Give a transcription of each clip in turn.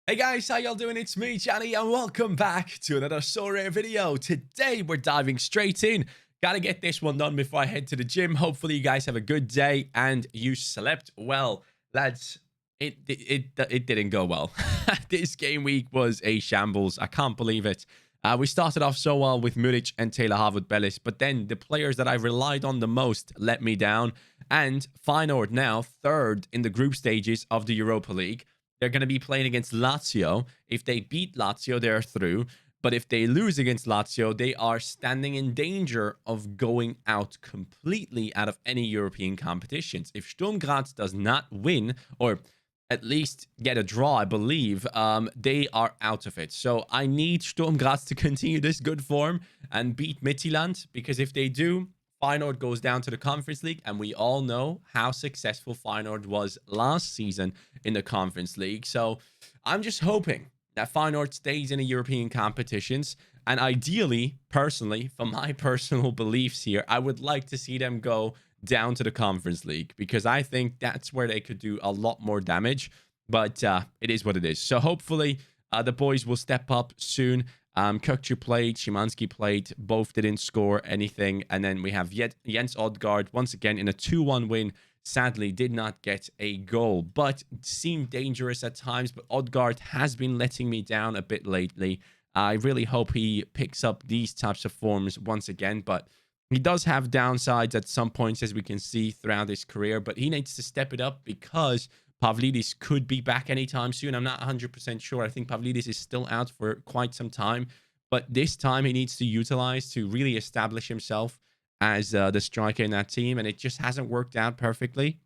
Hey guys, how y'all doing? It's me, Johnny, and welcome back to another Sorare video. Today, we're diving straight in. Gotta get this one done before I head to the gym. Hopefully, you guys have a good day and you slept well. Lads, it didn't go well. This game week was a shambles. I can't believe it. We started off so well with Muric and Taylor Harwood-Bellis, but then the players that I relied on the most let me down. And Feyenoord now third in the group stages of the Europa League. They're going to be playing against Lazio. If they beat Lazio, they're through. But if they lose against Lazio, they are standing in danger of going out completely out of any European competitions. If Sturm Graz does not win, or at least get a draw, I believe, they are out of it. So I need Sturm Graz to continue this good form and beat Midtjylland, because if they do, Feyenoord goes down to the Conference League, and we all know how successful Feyenoord was last season in the Conference League. So I'm just hoping that Feyenoord stays in the European competitions, and ideally, personally, from my personal beliefs here, I would like to see them go down to the Conference League, because I think that's where they could do a lot more damage. But it is what it is. So hopefully, the boys will step up soon. Kökçü played, Szymanski played, both didn't score anything. And then we have Jens Odgaard, once again, in a 2-1 win. Sadly, did not get a goal, but seemed dangerous at times. But Odgaard has been letting me down a bit lately. I really hope he picks up these types of forms once again, but he does have downsides at some points, as we can see throughout his career, but he needs to step it up, because Pavlidis could be back anytime soon. I'm not 100% sure. I think Pavlidis is still out for quite some time, but this time he needs to utilize to really establish himself as the striker in that team, and it just hasn't worked out perfectly.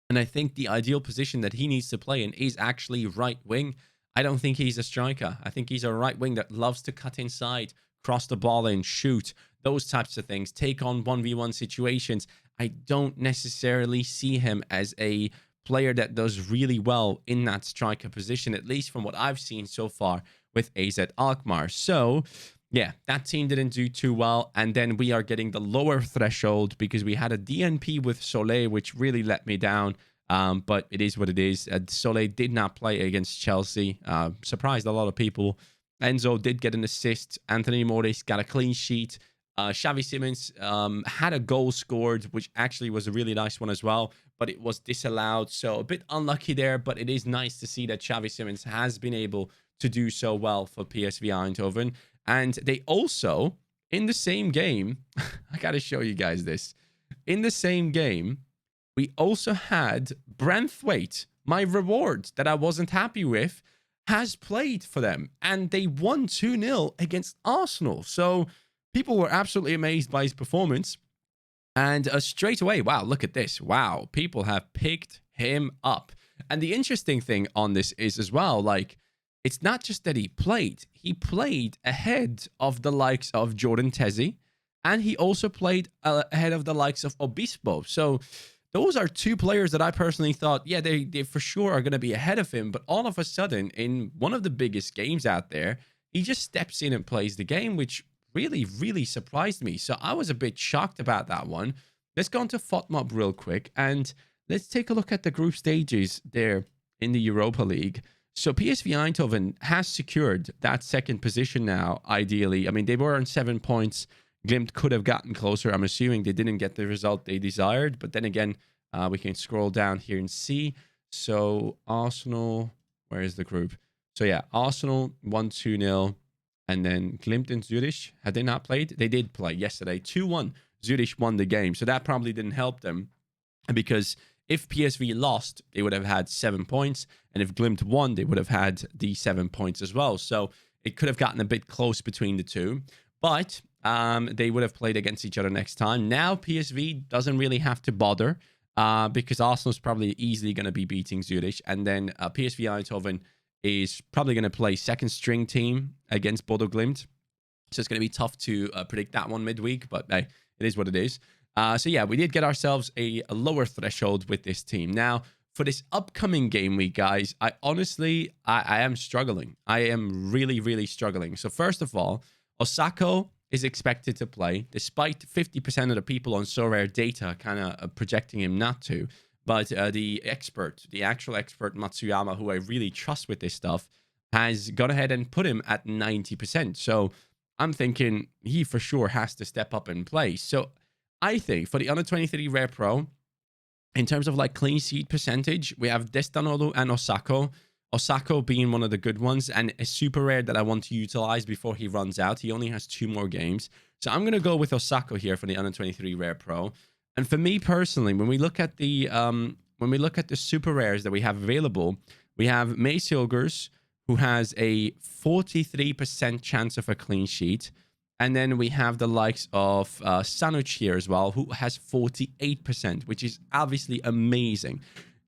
And I think the ideal position that he needs to play in is actually right wing. I don't think he's a striker. I think he's a right wing that loves to cut inside, cross the ball in, shoot, those types of things, take on 1v1 situations. I don't necessarily see him as a player that does really well in that striker position, at least from what I've seen so far with AZ Alkmaar. So yeah, that team didn't do too well. And then we are getting the lower threshold because we had a DNP with Soleil, which really let me down. But it is what it is. Soleil did not play against Chelsea. Surprised a lot of people. Enzo did get an assist. Anthony Morris got a clean sheet. Xavi Simons had a goal scored, which actually was a really nice one as well, but it was disallowed. So a bit unlucky there, but it is nice to see that Xavi Simons has been able to do so well for PSV Eindhoven. And they also, in the same game, I got to show you guys this. In the same game, we also had Branthwaite, my reward that I wasn't happy with, has played for them. And they won 2-0 against Arsenal. So people were absolutely amazed by his performance. And straight away, wow, look at this. Wow, people have picked him up. And the interesting thing on this is as well, like, it's not just that he played ahead of the likes of Jordan Tezzi, and he also played ahead of the likes of Obispo. So those are two players that I personally thought, yeah, they for sure are going to be ahead of him. But all of a sudden, in one of the biggest games out there, he just steps in and plays the game, which really, really surprised me. So I was a bit shocked about that one. Let's go on to FOTMOB real quick, and let's take a look at the group stages there in the Europa League. So PSV Eindhoven has secured that second position now, ideally. I mean, they were on 7 points. Glimt could have gotten closer. I'm assuming they didn't get the result they desired. But then again, we can scroll down here and see. So Arsenal, where is the group? So yeah, Arsenal won 2-0. And then Glimt and Zurich, had they not played? They did play yesterday. 2-1. Zurich won the game. So that probably didn't help them, because if PSV lost, they would have had 7 points. And if Glimt won, they would have had the 7 points as well. So it could have gotten a bit close between the two. But they would have played against each other next time. Now PSV doesn't really have to bother, because Arsenal's probably easily going to be beating Zurich. And then PSV Eindhoven is probably going to play second string team against Bodo Glimt. So it's going to be tough to predict that one midweek. But hey, it is what it is. So yeah, we did get ourselves a lower threshold with this team. Now, for this upcoming game week, guys, I honestly am struggling. I am really, really struggling. So first of all, Osako is expected to play, despite 50% of the people on Sorare data kind of projecting him not to. But the actual expert, Matsuyama, who I really trust with this stuff, has gone ahead and put him at 90%. So I'm thinking he for sure has to step up and play. So I think for the under 23 Rare Pro, in terms of like clean sheet percentage, we have Destanolo and Osako. Osako being one of the good ones and a super rare that I want to utilize before he runs out. He only has 2 more games. So I'm going to go with Osako here for the under 23 Rare Pro. And for me personally, when we look at the super rares that we have available, we have Mace Hilgers, who has a 43% chance of a clean sheet. And then we have the likes of Sanuch here as well, who has 48%, which is obviously amazing.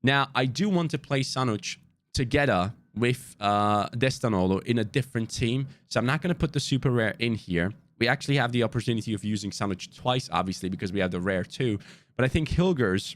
Now, I do want to play Sanuch together with Destanolo in a different team. So I'm not going to put the super rare in here. We actually have the opportunity of using Sanuch twice, obviously, because we have the rare too. But I think Hilgers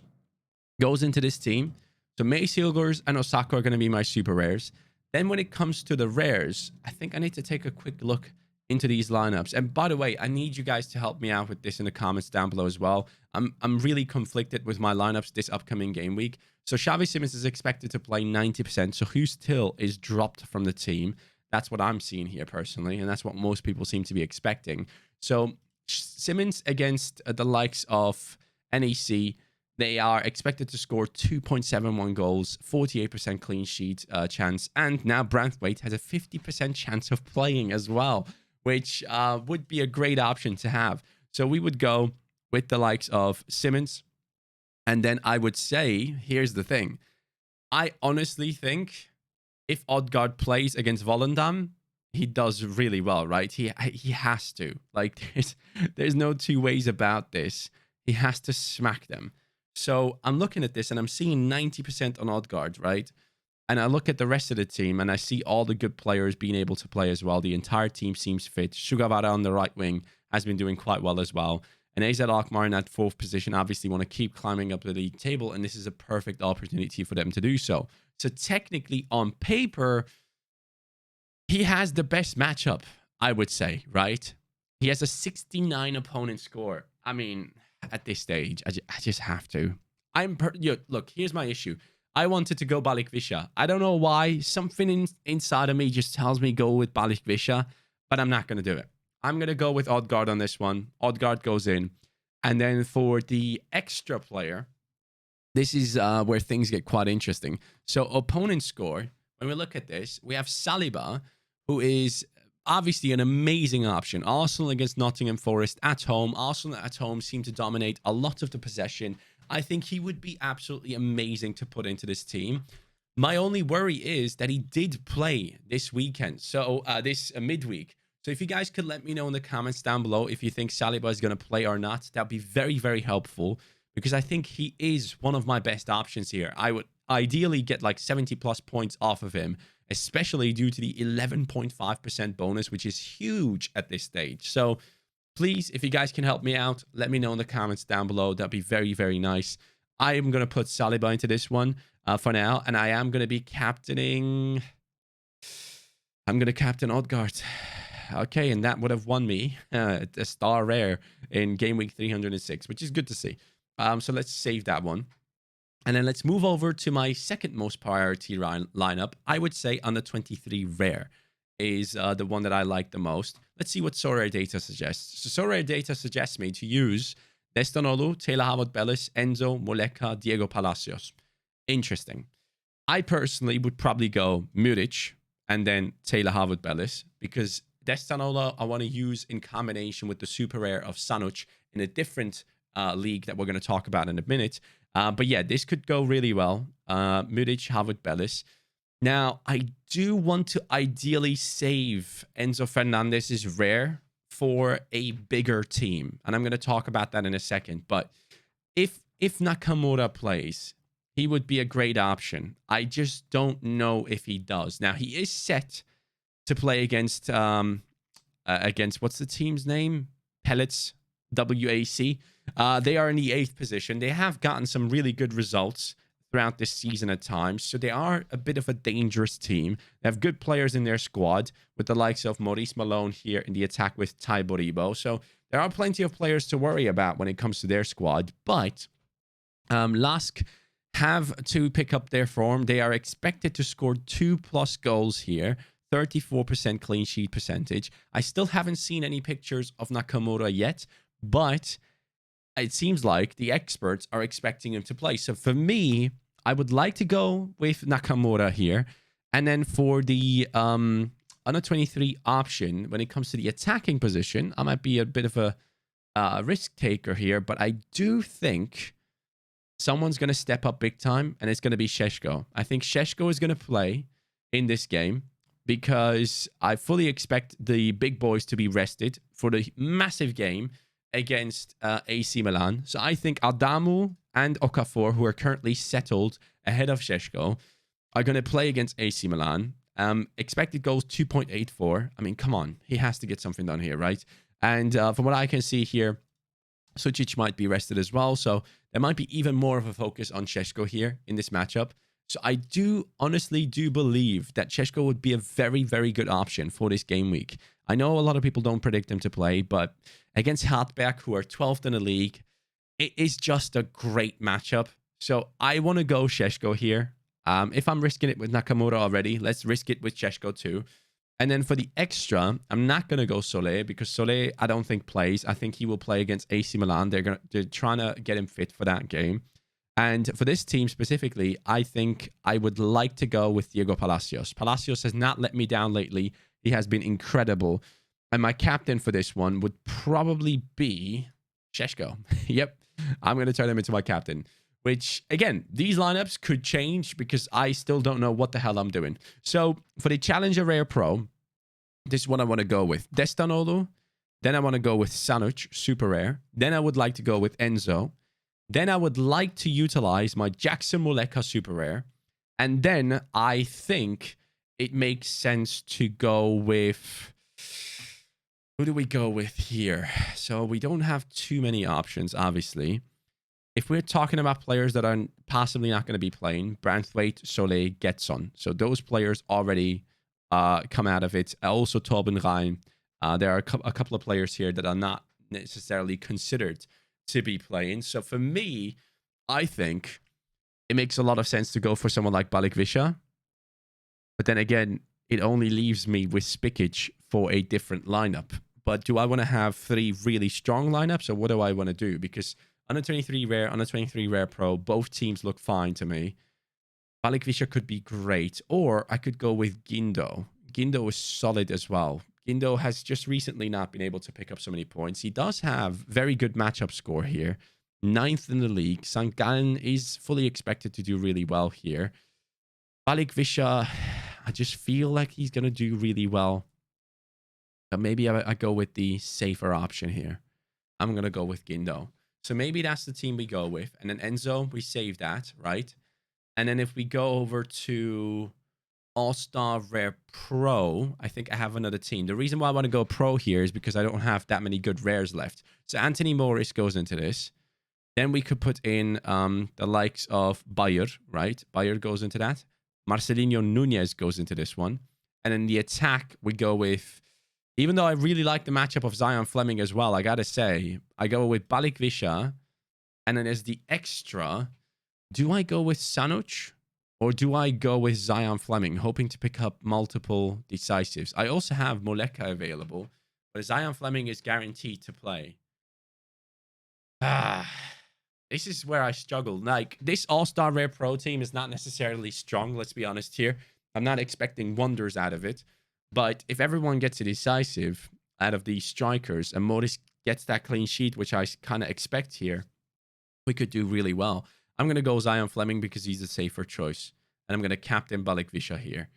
goes into this team. So Mace Hilgers and Osaka are going to be my super rares. Then when it comes to the rares, I think I need to take a quick look into these lineups. And by the way, I need you guys to help me out with this in the comments down below as well. I'm really conflicted with my lineups this upcoming game week. So Xavi Simons is expected to play 90%. So Hughes Till is dropped from the team. That's what I'm seeing here personally, and that's what most people seem to be expecting. So Simons against the likes of NEC, they are expected to score 2.71 goals, 48% clean sheet chance, and now Branthwaite has a 50% chance of playing as well, which would be a great option to have. So we would go with the likes of Simons, and then I would say, here's the thing. I honestly think if Odgaard plays against Volendam, he does really well, right? He has to. Like, there's no two ways about this. He has to smack them. So I'm looking at this and I'm seeing 90% on Odgaard, right? And I look at the rest of the team and I see all the good players being able to play as well. The entire team seems fit. Sugawara on the right wing has been doing quite well as well. And AZ Alkmaar in that 4th position obviously want to keep climbing up the league table, and this is a perfect opportunity for them to do so. So technically, on paper, he has the best matchup, I would say, right? He has a 69 opponent score. I mean, at this stage, I just have to. Look, here's my issue. I wanted to go Balikwisha. I don't know why. Something inside of me just tells me go with Balikwisha, but I'm not going to do it. I'm going to go with Odgaard on this one. Odgaard goes in. And then for the extra player, this is where things get quite interesting. So opponent score, when we look at this, we have Saliba, who is obviously an amazing option. Arsenal against Nottingham Forest at home. Arsenal at home seem to dominate a lot of the possession. I think he would be absolutely amazing to put into this team. My only worry is that he did play this weekend, so this midweek. So if you guys could let me know in the comments down below if you think Saliba is going to play or not, that'd be very, very helpful, because I think he is one of my best options here. I would ideally get like 70 plus points off of him, especially due to the 11.5% bonus, which is huge at this stage. So please, if you guys can help me out, let me know in the comments down below. That'd be very, very nice. I am going to put Saliba into this one for now, and I am going to be captaining... I'm going to captain Odgaard. Okay, and that would have won me a star rare in game week 306, which is good to see. So let's save that one. And then let's move over to my second most priority lineup. I would say under 23 rare is the one that I like the most. Let's see what Sorare data suggests. So Sorare data suggests me to use Destanolu, Taylor Harvard-Bellis, Enzo, Moleka, Diego Palacios. Interesting. I personally would probably go Muric and then Taylor Harvard-Bellis, because Destanolo I want to use in combination with the super rare of Sanuc in a different league that we're going to talk about in a minute. But yeah, this could go really well. Muric, Harvard-Bellis. Now, I do want to ideally save Enzo Fernandez's rare for a bigger team, and I'm going to talk about that in a second. But if Nakamura plays, he would be a great option. I just don't know if he does. Now, he is set to play against what's the team's name? Pellets, WAC. They are in the 8th position. They have gotten some really good results throughout this season at times, so they are a bit of a dangerous team. They have good players in their squad, with the likes of Maurice Malone here in the attack with Ty Boribo. So there are plenty of players to worry about when it comes to their squad, but Lask have to pick up their form. They are expected to score 2+ goals here, 34% clean sheet percentage. I still haven't seen any pictures of Nakamura yet, but it seems like the experts are expecting him to play. So for me, I would like to go with Nakamura here. And then for the under 23 option, when it comes to the attacking position, I might be a bit of a risk taker here, but I do think someone's going to step up big time, and it's going to be Sheshko. I think Sheshko is going to play in this game because I fully expect the big boys to be rested for the massive game against AC Milan. So I think Adamu and Okafor, who are currently settled ahead of Sheshko, are going to play against AC Milan. Expected goals 2.84. I mean, come on. He has to get something done here, right? And from what I can see here, Sucic might be rested as well. So there might be even more of a focus on Sheshko here in this matchup. So I do honestly believe that Sheshko would be a very, very good option for this game week. I know a lot of people don't predict him to play, but against Hartberg, who are 12th in the league, it is just a great matchup. So I want to go Sheshko here. If I'm risking it with Nakamura already, let's risk it with Sheshko too. And then for the extra, I'm not going to go Sorare because Sorare, I don't think plays. I think he will play against AC Milan. They're trying to get him fit for that game. And for this team specifically, I think I would like to go with Diego Palacios. Palacios has not let me down lately. He has been incredible. And my captain for this one would probably be Sheshko. Yep, I'm going to turn him into my captain. Which, again, these lineups could change because I still don't know what the hell I'm doing. So, for the Challenger Rare Pro, this is what I want to go with. Destanolu. Then I want to go with Sanuc, Super Rare. Then I would like to go with Enzo. Then I would like to utilize my Jackson Muleka Super Rare. And then I think it makes sense to go with... Who do we go with here? So, we don't have too many options, obviously. If we're talking about players that are possibly not going to be playing, Branthwaite, Soleil, Getson. So those players already come out of it. Also Torben Rhein. There are a couple of players here that are not necessarily considered to be playing. So for me, I think it makes a lot of sense to go for someone like Balikvisha. But then again, it only leaves me with Spikic for a different lineup. But do I want to have 3 really strong lineups, or what do I want to do? Because under 23 rare, under 23 rare pro, both teams look fine to me. Balikvisha could be great, or I could go with Gindo. Gindo is solid as well. Gindo has just recently not been able to pick up so many points. He does have very good matchup score here. 9th in the league. St. Gallen is fully expected to do really well here. Balikvisha, I just feel like he's going to do really well. But maybe I go with the safer option here. I'm going to go with Gindo. So maybe that's the team we go with. And then Enzo, we save that, right? And then if we go over to All-Star Rare Pro, I think I have another team. The reason why I want to go Pro here is because I don't have that many good rares left. So Anthony Morris goes into this. Then we could put in the likes of Bayer, right? Bayer goes into that. Marcelinho Nunez goes into this one. And then the attack, we go with... Even though I really like the matchup of Zion Fleming as well, I gotta say, I go with Balikvisha. And then as the extra, do I go with Sanuc? Or do I go with Zion Fleming, hoping to pick up multiple decisives? I also have Muleka available, but Zion Fleming is guaranteed to play. This is where I struggle. Like, this All-Star Rare Pro team is not necessarily strong, let's be honest here. I'm not expecting wonders out of it. But if everyone gets a decisive out of these strikers and Morris gets that clean sheet, which I kind of expect here, we could do really well. I'm going to go Zion Fleming because he's a safer choice. And I'm going to captain Balikvisha here.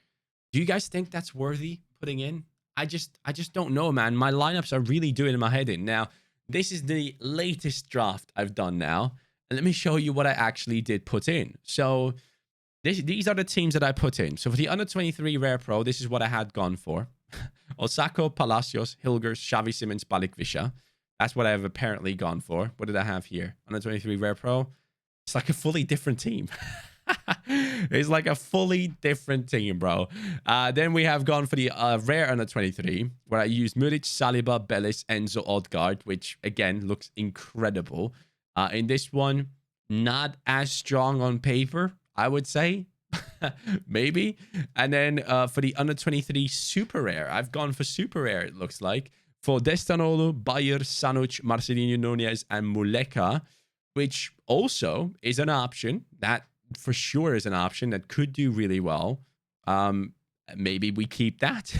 Do you guys think that's worthy putting in? I just don't know, man. My lineups are really doing my head in. Now, this is the latest draft I've done now. And let me show you what I actually did put in. So... These are the teams that I put in. So for the under 23 Rare Pro, this is what I had gone for. Osako, Palacios, Hilgers, Xavi Simons, Balikvisha. That's what I have apparently gone for. What did I have here? Under 23 Rare Pro. It's like a fully different team. It's like a fully different team, bro. Then we have gone for the Rare under 23, where I used Muric, Saliba, Bellis, Enzo, Odegaard, which again looks incredible. In this one, not as strong on paper, I would say. Maybe. And then for the under 23 super rare, I've gone for super rare, it looks like. For Destanolo, Bayer, Sanuc, Marcelinho Nunez, and Muleka, which also is an option. That for sure is an option that could do really well. Maybe we keep that.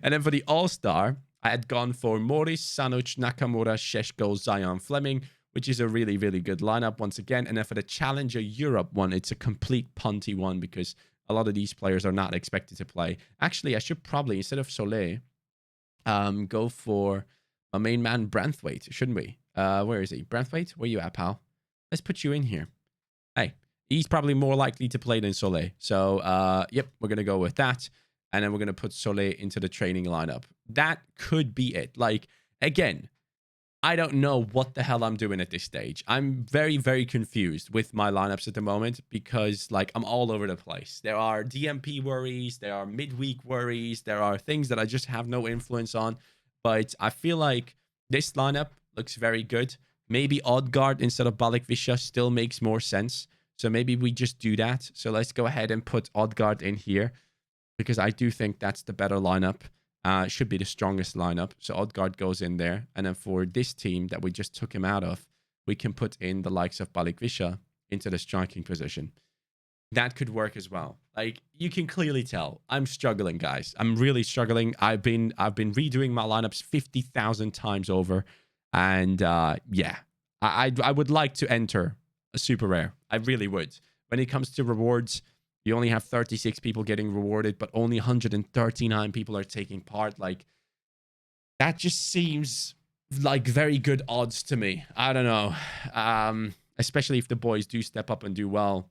And then for the All-Star, I had gone for Morris, Sanuc, Nakamura, Sheshko, Zion, Fleming, which is a really, really good lineup once again. And then for the Challenger Europe one, it's a complete punty one because a lot of these players are not expected to play. Actually, I should probably, instead of Soleil, go for my main man, Branthwaite, shouldn't we? Where is he? Branthwaite, where you at, pal? Let's put you in here. Hey, he's probably more likely to play than Soleil. So, yep, we're going to go with that. And then we're going to put Soleil into the training lineup. That could be it. Like, again, I don't know what the hell I'm doing at this stage. I'm very, very confused with my lineups at the moment because, like, I'm all over the place. There are DMP worries. There are midweek worries. There are things that I just have no influence on. But I feel like this lineup looks very good. Maybe Oddguard instead of Balikvisha still makes more sense. So maybe we just do that. So let's go ahead and put Oddguard in here because I do think that's the better lineup. Should be the strongest lineup. So Oddguard goes in there. And then for this team that we just took him out of, we can put in the likes of Balikvisha into the striking position. That could work as well. Like, you can clearly tell I'm struggling, guys. I'm really struggling. I've been redoing my lineups 50,000 times over. And yeah, I would like to enter a super rare. I really would. When it comes to rewards, you only have 36 people getting rewarded, but only 139 people are taking part. Like, that just seems like very good odds to me. I don't know. Especially if the boys do step up and do well.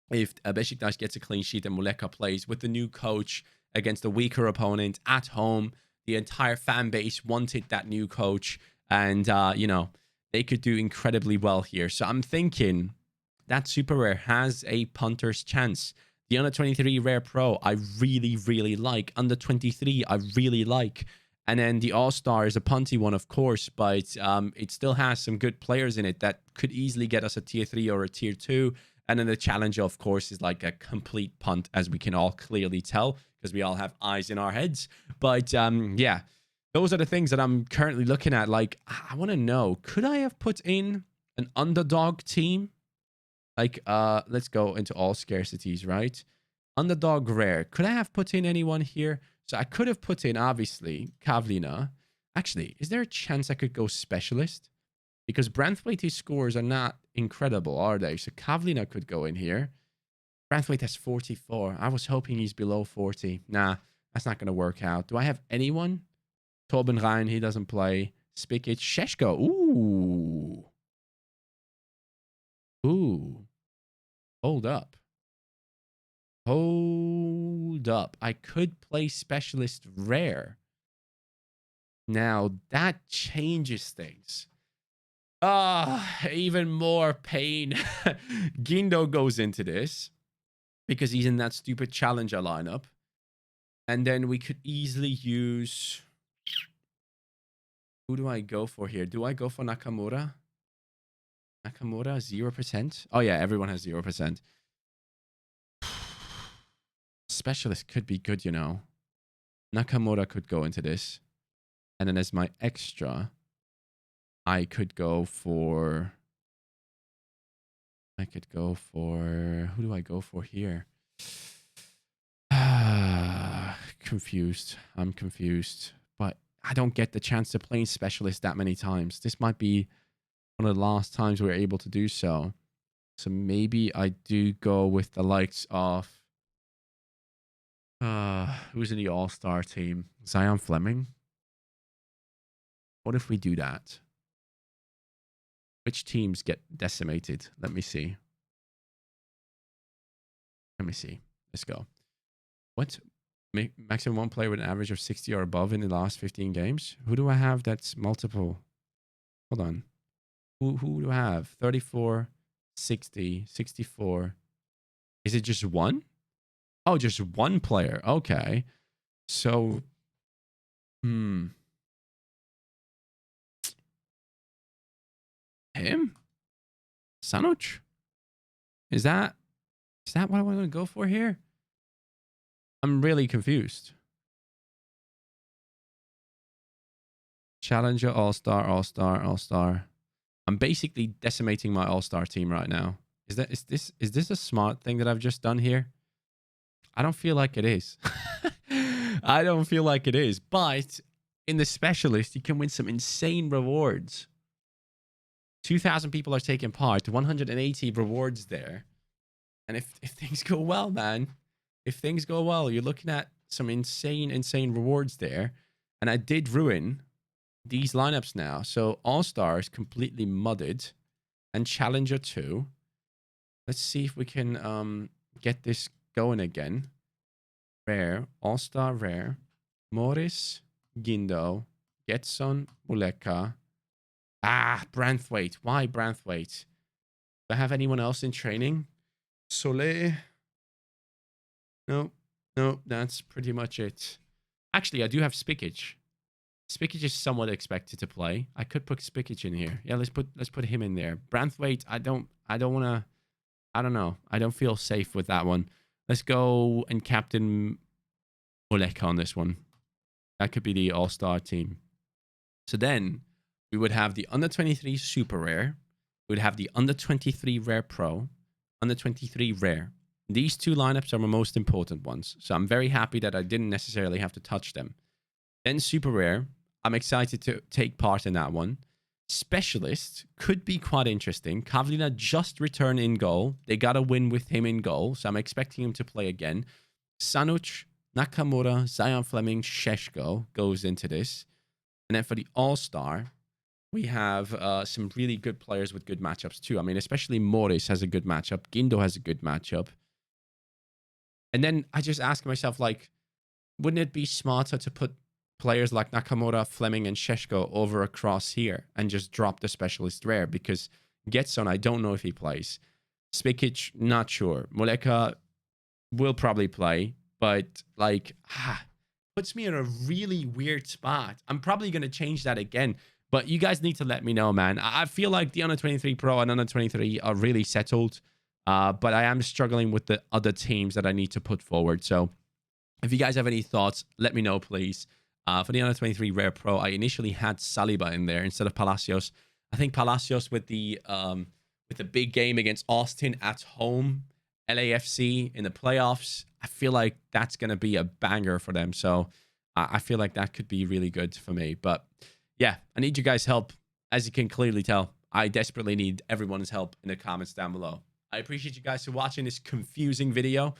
If Besiktas gets a clean sheet and Muleka plays with the new coach against a weaker opponent at home, the entire fan base wanted that new coach. And, you know, they could do incredibly well here. So I'm thinking that super rare has a punter's chance. The under 23 rare pro, I really, really like. Under 23, I really like. And then the all-star is a punty one, of course, but it still has some good players in it that could easily get us a tier 3 or a tier 2. And then the challenger, of course, is like a complete punt, as we can all clearly tell, because we all have eyes in our heads. But yeah, those are the things that I'm currently looking at. Like, I want to know, could I have put in an underdog team? Like, let's go into all scarcities, right? Underdog rare. Could I have put in anyone here? So I could have put in, obviously, Kavlina. Actually, is there a chance I could go specialist? Because Branthwaite's scores are not incredible, are they? So Kavlina could go in here. Branthwaite has 44. I was hoping he's below 40. Nah, that's not going to work out. Do I have anyone? Torben Ryan, he doesn't play. Spikic. Sheshko. Ooh. Ooh. Hold up. Hold up. I could play specialist rare. Now, that changes things. Even more pain. Gindo goes into this because he's in that stupid challenger lineup. And then we could easily use... Who do I go for here? Do I go for Nakamura? Nakamura, 0%? Oh, yeah, everyone has 0%. Specialist could be good, you know. Nakamura could go into this. And then as my extra, I could go for... Who do I go for here? Confused. I'm confused. But I don't get the chance to play specialist that many times. This might be one of the last times we're able to do so. So maybe I do go with the likes of... who's in the all-star team? Zion Fleming? What if we do that? Which teams get decimated? Let me see. Let's go. What? Maximum one player with an average of 60 or above in the last 15 games? Who do I have that's multiple? Hold on. Who do I have? 34, 60, 64. Is it just one? Oh, just one player. Okay. So, him? Sanuc? Is that Is that what I want to go for here? I'm really confused. Challenger, All-Star, All-Star, All-Star. I'm basically decimating my All-Star team right now. Is this a smart thing that I've just done here? I don't feel like it is. I don't feel like it is. But in the specialist, you can win some insane rewards. 2,000 people are taking part, 180 rewards there. And if things go well, man, if things go well, you're looking at some insane rewards there. And I did ruin these lineups now. So All-Star is completely mudded. And Challenger 2. Let's see if we can get this going again. Rare, All-Star Rare, Morris, Gindo, Getson, Muleka. Branthwaite. Why Branthwaite? Do I have anyone else in training? Soleil? No, that's pretty much it. Actually, I do have Spikic. Spikic is somewhat expected to play. I could put Spikic in here. Yeah, let's put him in there. Branthwaite, I don't want to. I don't know. I don't feel safe with that one. Let's go and captain Muleka on this one. That could be the all-star team. So then we would have the under 23 super rare. We would have the under 23 rare pro, under 23 rare. These two lineups are my most important ones. So I'm very happy that I didn't necessarily have to touch them. Then super rare. I'm excited to take part in that one. Specialist could be quite interesting. Kavlina just returned in goal. They got a win with him in goal. So I'm expecting him to play again. Sanuch, Nakamura, Zion Fleming, Sheshko goes into this. And then for the all-star, we have some really good players with good matchups too. I mean, especially Morris has a good matchup. Gindo has a good matchup. And then I just ask myself, like, wouldn't it be smarter to put players like Nakamura, Fleming, and Sheshko over across here and just drop the specialist rare? Because Getson, I don't know if he plays. Spikic, not sure. Muleka will probably play, but like, puts me in a really weird spot. I'm probably going to change that again. But you guys need to let me know, man. I feel like the under 23 pro and under 23 are really settled. But I am struggling with the other teams that I need to put forward. So if you guys have any thoughts, let me know, please. For the under 23 rare pro, I initially had Saliba in there instead of Palacios. I think Palacios with the big game against Austin at home, LAFC in the playoffs, I feel like that's going to be a banger for them. So I feel like that could be really good for me. But yeah, I need you guys' help. As you can clearly tell, I desperately need everyone's help in the comments down below. I appreciate you guys for watching this confusing video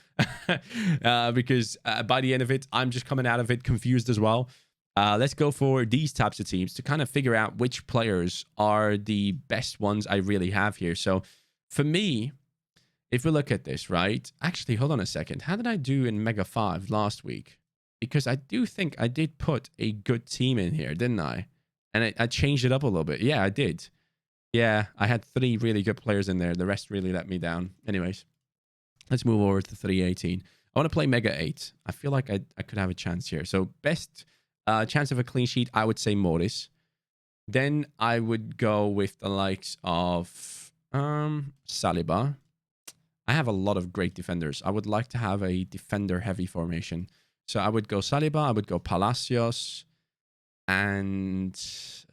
because by the end of it, I'm just coming out of it confused as well. Let's go for these types of teams to kind of figure out which players are the best ones I really have here. So for me, if we look at this, right? Actually, hold on a second. How did I do in Mega 5 last week? Because I do think I did put a good team in here, didn't I? And I changed it up a little bit. Yeah, I did. Yeah, I had 3 really good players in there. The rest really let me down. Anyways, let's move over to 318. I want to play Mega 8. I feel like I could have a chance here. So best chance of a clean sheet, I would say Morris. Then I would go with the likes of Saliba. I have a lot of great defenders. I would like to have a defender-heavy formation. So I would go Saliba. I would go Palacios. And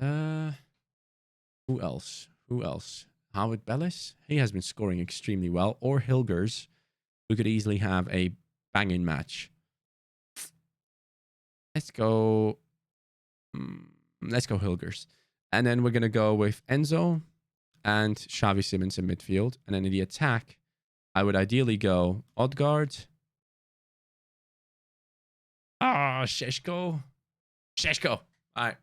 who else? Howard Bellis. He has been scoring extremely well. Or Hilgers. We could easily have a banging match. Let's go Hilgers. And then we're going to go with Enzo and Xavi Simons in midfield. And then in the attack, I would ideally go Odegaard. Sheshko. All right.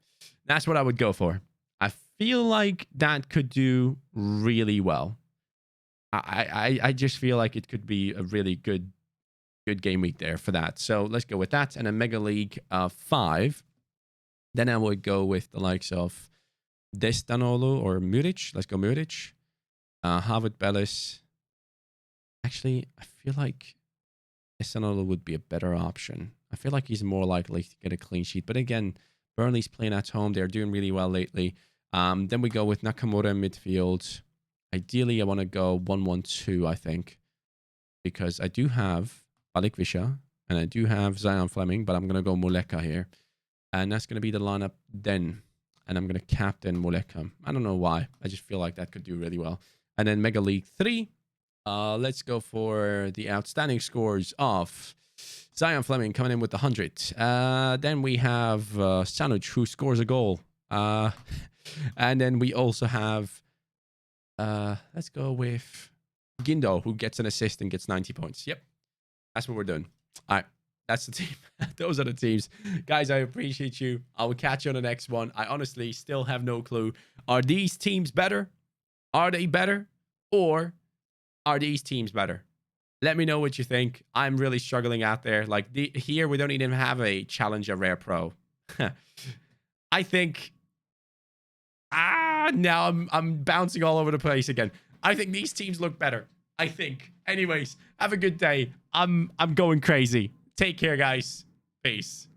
That's what I would go for. I feel like that could do really well. I just feel like it could be a really good game week there for that. So let's go with that. And a Mega League 5. Then I would go with the likes of Destanolu or Muric. Let's go Muric. Harvard Bellis. Actually, I feel like Destanolu would be a better option. I feel like he's more likely to get a clean sheet. But again, Burnley's playing at home. They're doing really well lately. Then we go with Nakamura in midfield. Ideally, I want to go 1-1-2, I think. because I do have Balik Visha and I do have Zion Fleming, but I'm going to go Muleka here. And that's going to be the lineup then. And I'm going to captain Muleka. I don't know why. I just feel like that could do really well. And then Mega League 3. Let's go for the outstanding scores of Zion Fleming coming in with 100. Then we have Sanuc, who scores a goal. And then we also have, let's go with Gindo, who gets an assist and gets 90 points. Yep, that's what we're doing. All right, that's the team. Those are the teams. Guys, I appreciate you. I will catch you on the next one. I honestly still have no clue. Are these teams better? Are they better? Or are these teams better? Let me know what you think. I'm really struggling out there. Like here, we don't even have a Challenger Rare Pro. I think... now I'm bouncing all over the place again. I think these teams look better. I think. Anyways, have a good day. I'm going crazy. Take care, guys. Peace.